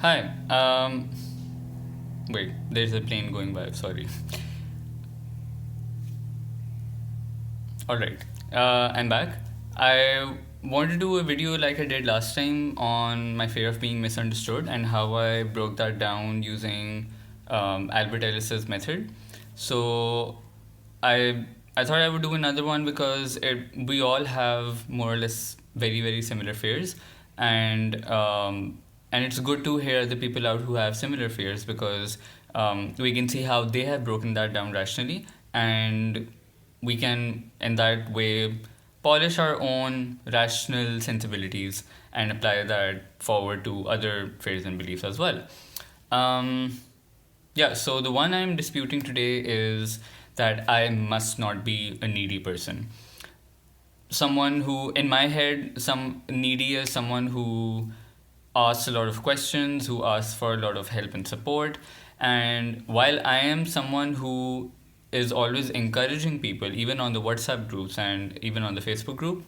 Hi. Wait, there's a plane going by. Sorry. All right. I'm back. I wanted to do a video like I did last time on my fear of being misunderstood and how I broke that down using Albert Ellis's method. So I I thought I would do another one because we all have more or less very similar fears, and and it's good to hear the people out who have similar fears because we can see how they have broken that down rationally, and we can in that way polish our own rational sensibilities and apply that forward to other fears and beliefs as well. Um, yeah, so the one I'm disputing today is that I must not be a needy person. Someone who, in my head, some needy is someone who asks a lot of questions, who asks for a lot of help and support. And while I am someone who is always encouraging people, even on the WhatsApp groups and even on the Facebook group,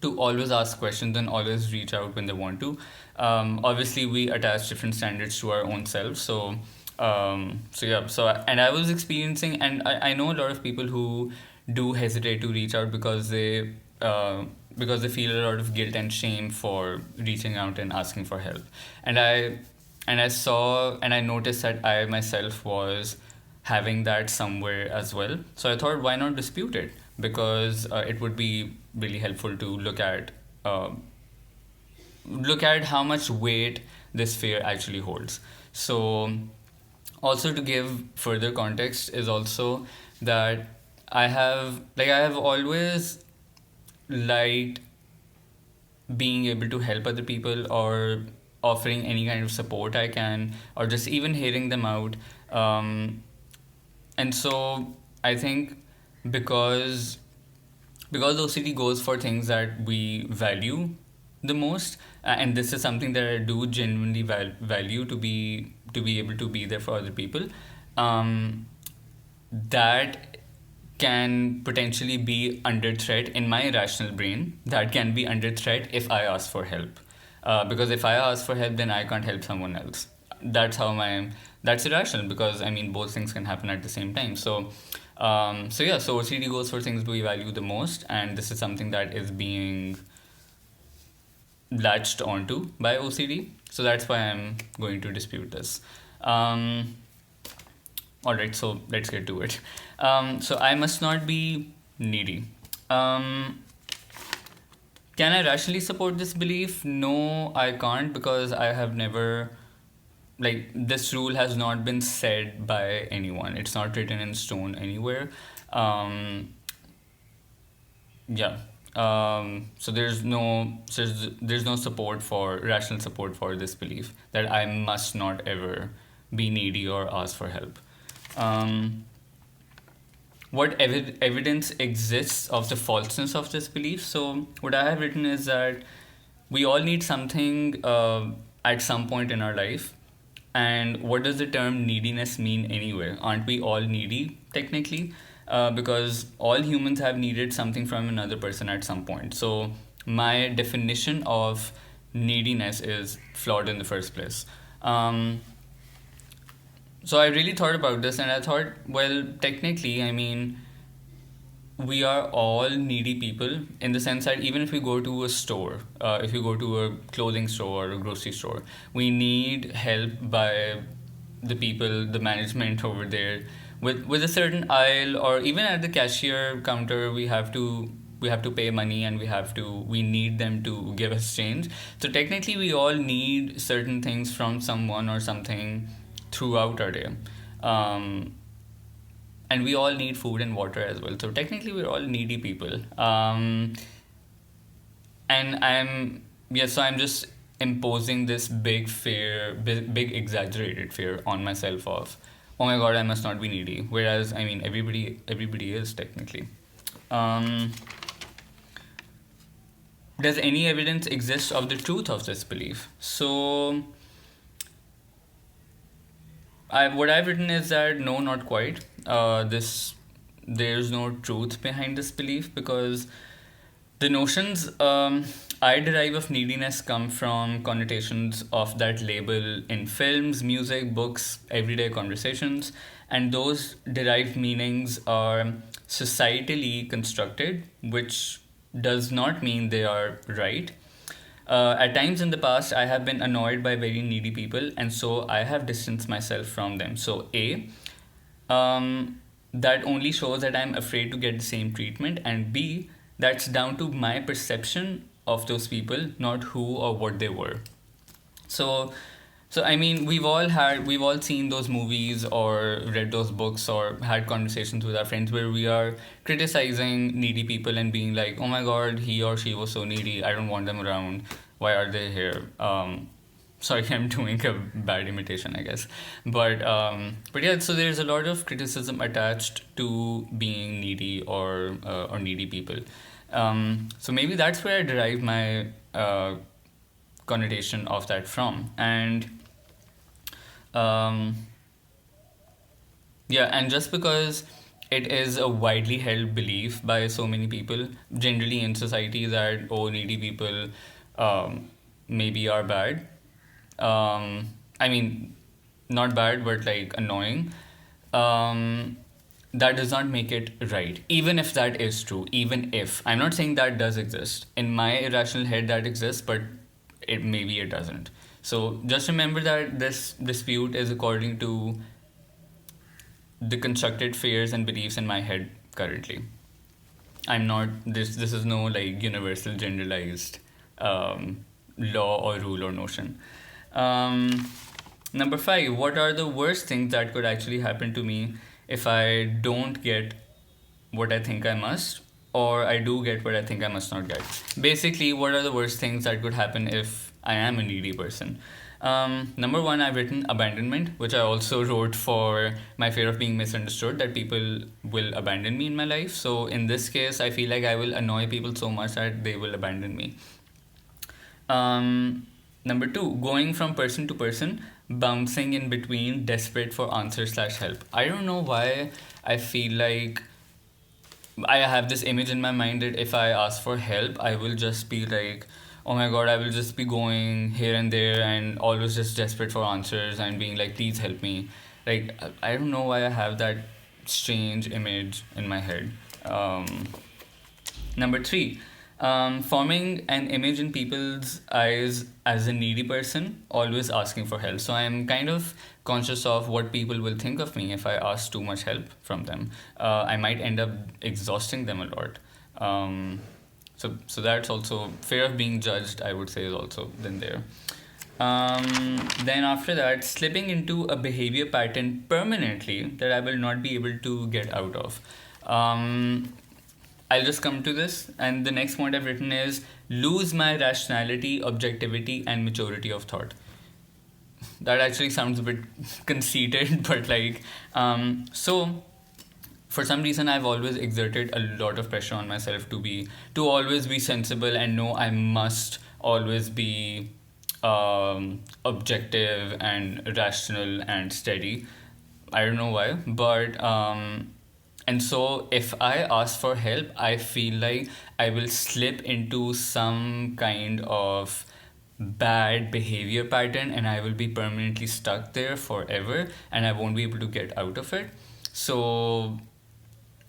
to always ask questions and always reach out when they want to. Obviously, we attach different standards to our own selves. So yeah. And I was experiencing, and I know a lot of people who do hesitate to reach out because they feel a lot of guilt and shame for reaching out and asking for help. And I saw and I noticed that I myself was having that somewhere as well. So I thought, why not dispute it? Because it would be really helpful to look at how much weight this fear actually holds. So, also to give further context is also that I have always liked being able to help other people or offering any kind of support I can, or just even hearing them out. Um, and so I think because OCD goes for things that we value the most, and this is something that I do genuinely value to be able to be there for other people. Um, that can potentially be under threat in my rational brain. That can be under threat if I ask for help. Because if I ask for help, then I can't help someone else. That's irrational because I mean both things can happen at the same time. So OCD goes for things we value the most, and this is something that is being latched onto by OCD. So that's why I'm going to dispute this. Um, all right, so let's get to it. So I must not be needy. Um, can I rationally support this belief? No, I can't because I have never, like, this rule has not been said by anyone. It's not written in stone anywhere. Um, yeah. So there's no support for rational support for this belief that I must not ever be needy or ask for help. Um, what evidence exists of the falseness of this belief? So what I have written is that we all need something at some point in our life. And what does the term neediness mean anyway? Aren't we all needy technically? Because all humans have needed something from another person at some point. So my definition of neediness is flawed in the first place. Um, so I really thought about this and I thought, well, technically, I mean, we are all needy people in the sense that even if we go to a store, if you go to a clothing store or a grocery store, we need help by the people, the management over there, with a certain aisle, or even at the cashier counter, we have to pay money and we need them to give us change. So technically, we all need certain things from someone or something throughout our day. Um, and we all need food and water as well. So technically, we're all needy people. And so I'm just imposing this big fear, big exaggerated fear on myself of, oh my God, I must not be needy. Whereas, I mean, everybody is technically. Um, does any evidence exist of the truth of this belief? So what I've written is that no, not quite. There's no truth behind this belief because The notions I derive of neediness come from connotations of that label in films, music, books, everyday conversations, and those derived meanings are societally constructed, which does not mean they are right. At times in the past, I have been annoyed by very needy people, and so I have distanced myself from them. So, that only shows that I'm afraid to get the same treatment, and B, that's down to my perception of those people, not who or what they were. So, so I mean, we've all seen those movies or read those books or had conversations with our friends where we are criticizing needy people and being like, "Oh my God, he or she was so needy. I don't want them around. Why are they here?" Sorry, I'm doing a bad imitation, I guess, but yeah. So there's a lot of criticism attached to being needy or needy people. So maybe that's where I derive my connotation of that from. And um, yeah, and just because it is a widely held belief by so many people, generally in society, that needy people maybe are bad. I mean, not bad, but like annoying. That does not make it right. Even if that is true, even if I'm not saying that does exist in my irrational head, that exists, but it doesn't. So just remember that this dispute is according to the constructed fears and beliefs in my head currently. I'm not this. This is no like universal generalized law or rule or notion. Um, Number five. What are the worst things that could actually happen to me if I don't get what I think I must, or I do get what I think I must not get? Basically, what are the worst things that could happen if I am a needy person? Number one, I've written abandonment, which I also wrote for my fear of being misunderstood, that people will abandon me in my life. So in this case, I feel like I will annoy people so much that they will abandon me. Number two, going from person to person, bouncing in between, desperate for answers slash help. I don't know why I feel like I have this image in my mind that if I ask for help, I will just be like, oh my God, I will just be going here and there and always just desperate for answers and being like, please help me. Like, I don't know why I have that strange image in my head. Number three, forming an image in people's eyes as a needy person, always asking for help. So I'm kind of conscious of what people will think of me if I ask too much help from them. I might end up exhausting them a lot. So that's also fear of being judged, I would say, is also then there. Then after that, slipping into a behavior pattern permanently that I will not be able to get out of. I'll just come to this, and the next point I've written is lose my rationality, objectivity, and maturity of thought. That actually sounds a bit conceited, but like, so for some reason I've always exerted a lot of pressure on myself to always be sensible and know I must always be objective and rational and steady. I don't know why, but and so if I ask for help, I feel like I will slip into some kind of bad behavior pattern and I will be permanently stuck there forever and I won't be able to get out of it. So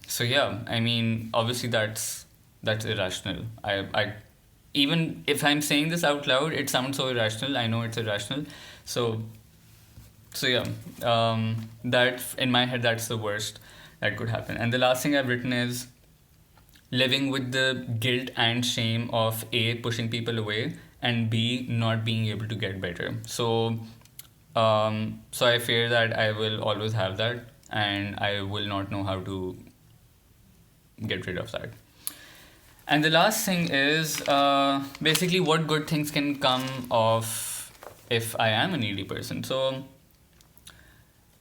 so yeah, I mean, obviously that's irrational. I even if I'm saying this out loud, it sounds so irrational. I know it's irrational. So so yeah, that in my head that's the worst that could happen. And the last thing I've written is living with the guilt and shame of A, pushing people away, and B, not being able to get better. So I fear that I will always have that and I will not know how to get rid of that. And the last thing is basically what good things can come of if I am a needy person.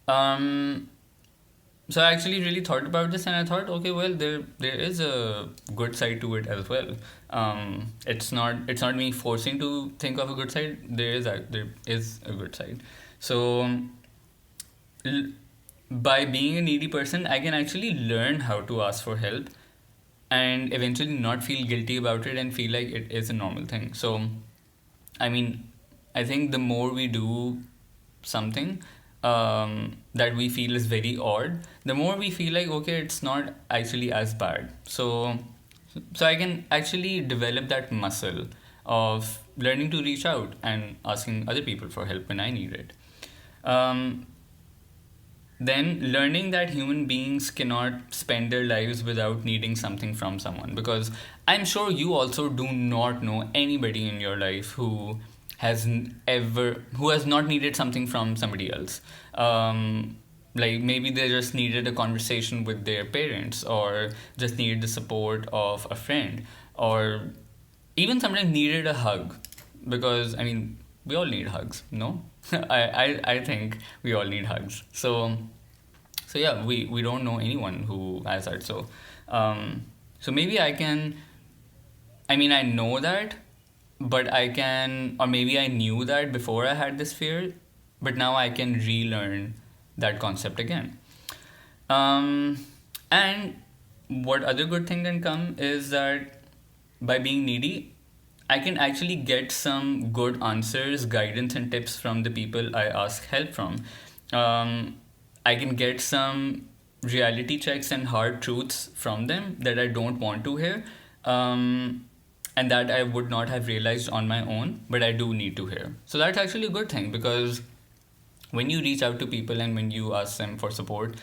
Um, so I actually really thought about this and I thought, okay, well, there is a good side to it as well. It's not me forcing to think of a good side. There is a good side. So l- by being a needy person, I can actually learn how to ask for help and eventually not feel guilty about it and feel like it is a normal thing. So, I mean, I think the more we do something that we feel is very odd, the more we feel like, okay, it's not actually as bad. So I can actually develop that muscle of learning to reach out and asking other people for help when I need it. Um, then learning that human beings cannot spend their lives without needing something from someone, because I'm sure you also do not know anybody in your life who who has not needed something from somebody else. Like maybe they just needed a conversation with their parents, or just needed the support of a friend, or even sometimes needed a hug, because I mean we all need hugs, no? I think we all need hugs. So yeah, we don't know anyone who has that. So maybe I mean, I know that, but I can, or maybe I knew that before I had this fear, but now I can relearn that concept again. Um, and what other good thing can come is that by being needy, I can actually get some good answers, guidance, and tips from the people I ask help from. Um, I can get some reality checks and hard truths from them that I don't want to hear, and that I would not have realized on my own, but I do need to hear. So that's actually a good thing, because when you reach out to people and when you ask them for support,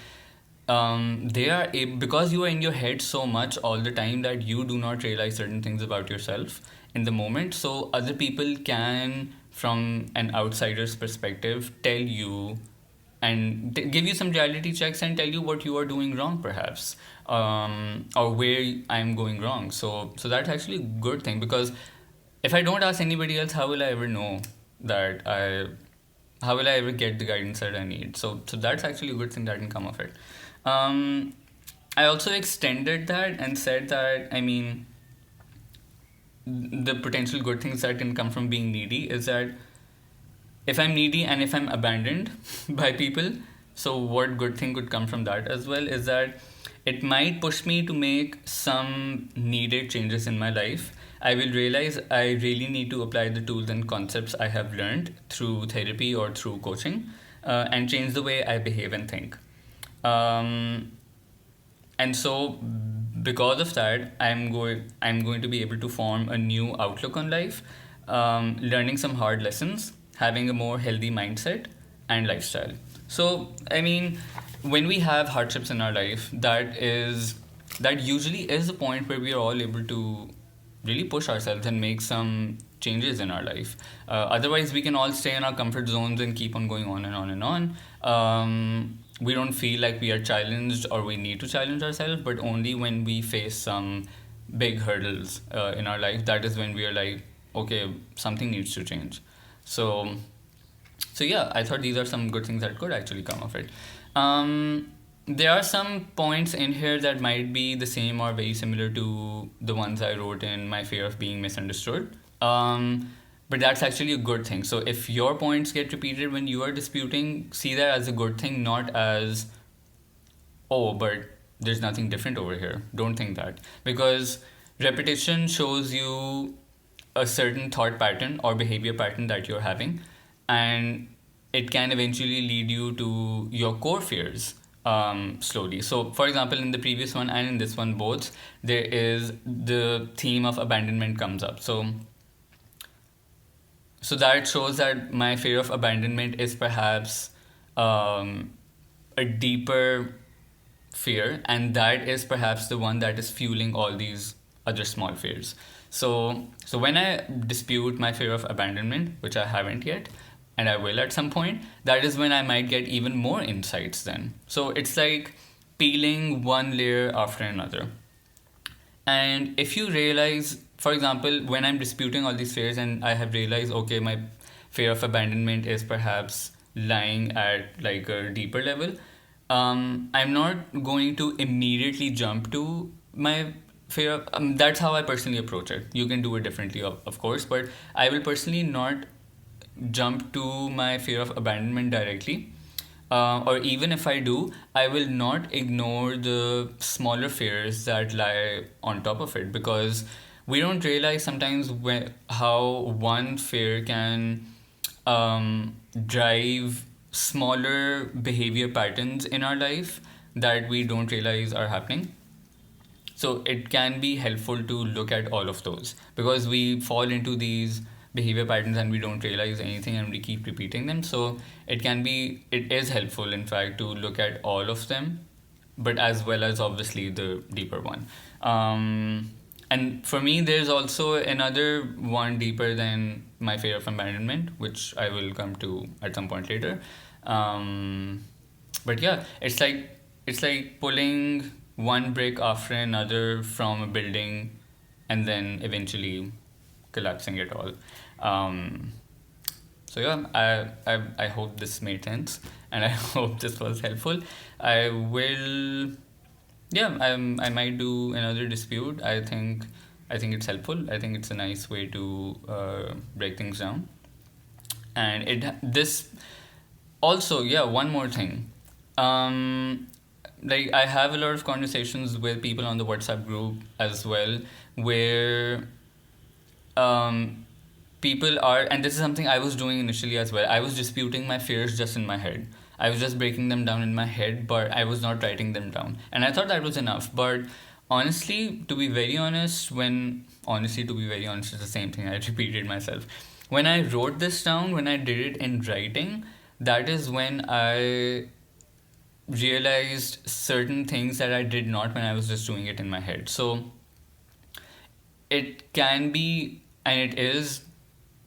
they are because you are in your head so much all the time that you do not realize certain things about yourself in the moment. So other people can, from an outsider's perspective, tell you and give you some reality checks and tell you what you are doing wrong, perhaps, or where I'm going wrong. So that's actually a good thing, because if I don't ask anybody else, how will I ever know that how will I ever get the guidance that I need? So that's actually a good thing that can come of it. Um, I also extended that and said that, I mean, the potential good things that can come from being needy is that if I'm needy and if I'm abandoned by people, so what good thing could come from that as well is that it might push me to make some needed changes in my life. I will realize I really need to apply the tools and concepts I have learned through therapy or through coaching, and change the way I behave and think. Um, and so because of that, I'm going to be able to form a new outlook on life, learning some hard lessons, having a more healthy mindset and lifestyle. So I mean, when we have hardships in our life, that usually is the point where we are all able to really push ourselves and make some changes in our life. Otherwise, we can all stay in our comfort zones and keep on going on and on and on. We don't feel like we are challenged or we need to challenge ourselves, but only when we face some big hurdles in our life, that is when we are like, okay, something needs to change. So, so yeah, I thought these are some good things that could actually come of it. There are some points in here that might be the same or very similar to the ones I wrote in my fear of being misunderstood. But that's actually a good thing. So if your points get repeated when you are disputing, see that as a good thing, not as, oh, but there's nothing different over here. Don't think that. Because repetition shows you a certain thought pattern or behavior pattern that you're having, and it can eventually lead you to your core fears slowly. So, for example, in the previous one and in this one, both, there is the theme of abandonment comes up. So that shows that my fear of abandonment is perhaps a deeper fear, and that is perhaps the one that is fueling all these other small fears. So when I dispute my fear of abandonment, which I haven't yet, and I will at some point, that is when I might get even more insights then. So it's like peeling one layer after another. And if you realize, for example, when I'm disputing all these fears and I have realized, okay, my fear of abandonment is perhaps lying at like a deeper level, I'm not going to immediately jump to my fear of, that's how I personally approach it. You can do it differently, of course, but I will personally not jump to my fear of abandonment directly. or even if I do, I will not ignore the smaller fears that lie on top of it, because we don't realize sometimes how one fear can drive smaller behavior patterns in our life that we don't realize are happening. So it can be helpful to look at all of those, because we fall into these behavior patterns and we don't realize anything and we keep repeating them. So it is helpful, in fact, to look at all of them, but as well as obviously the deeper one. And for me, there's also another one deeper than my fear of abandonment, which I will come to at some point later. But yeah, it's like pulling one brick after another from a building and then eventually collapsing it all. Um, so yeah, I hope this made sense, and I hope this was helpful. I will, yeah, I might do another dispute. I think it's helpful. I think it's a nice way to break things down. And this also, yeah, one more thing. Um, like, I have a lot of conversations with people on the WhatsApp group as well, where um, people are, and this is something I was doing initially as well. I was disputing my fears just in my head. I was just breaking them down in my head, but I was not writing them down. And I thought that was enough. But honestly, to be very honest, it's the same thing. I repeated myself. When I wrote this down, when I did it in writing, that is when I realized certain things that I did not when I was just doing it in my head. So it can be, and it is,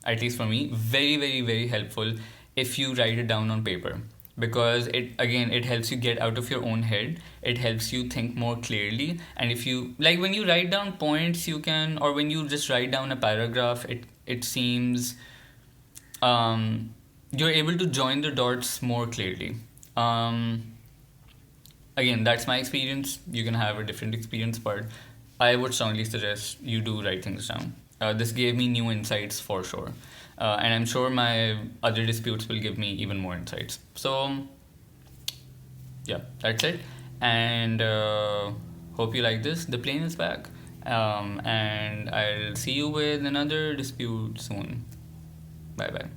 at least for me, very, very, very helpful if you write it down on paper, because it helps you get out of your own head. It helps you think more clearly. And if you, like, when you write down points, you can, or when you just write down a paragraph, it seems you're able to join the dots more clearly. Again, that's my experience. You can have a different experience, but I would strongly suggest you do write things down. This gave me new insights for sure. And I'm sure my other disputes will give me even more insights. So, yeah, that's it. And hope you like this. The plane is back. And I'll see you with another dispute soon. Bye bye.